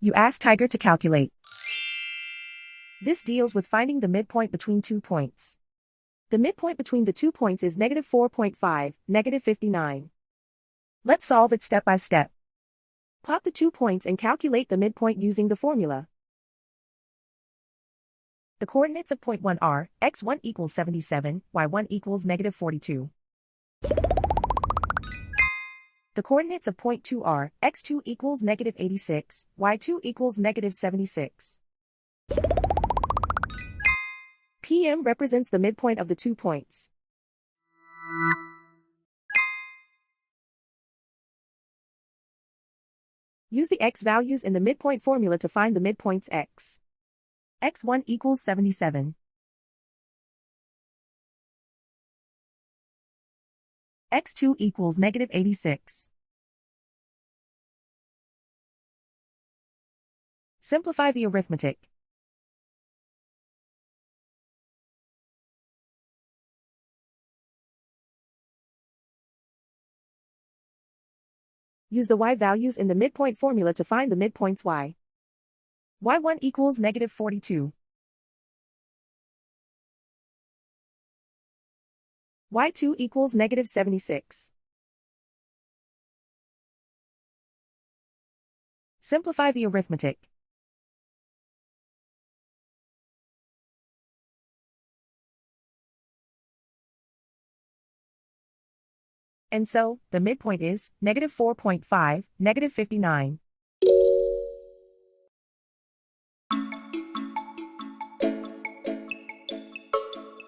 You ask Tiger to calculate. This deals with finding the midpoint between 2 points. The midpoint between the 2 points is -4.5, -59. Let's solve it step by step. Plot the 2 points and calculate the midpoint using the formula. The coordinates of point 1 are, x1 equals 77, y1 equals -42. The coordinates of point 2 are, x2 equals -86, y2 equals -76. PM represents the midpoint of the 2 points. Use the x values in the midpoint formula to find the midpoints x. x1 equals 77. x2 equals -86. Simplify the arithmetic. Use the y values in the midpoint formula to find the midpoints y. y1 equals -42. y2 equals -76. Simplify the arithmetic. And so, the midpoint is -4.5, -59.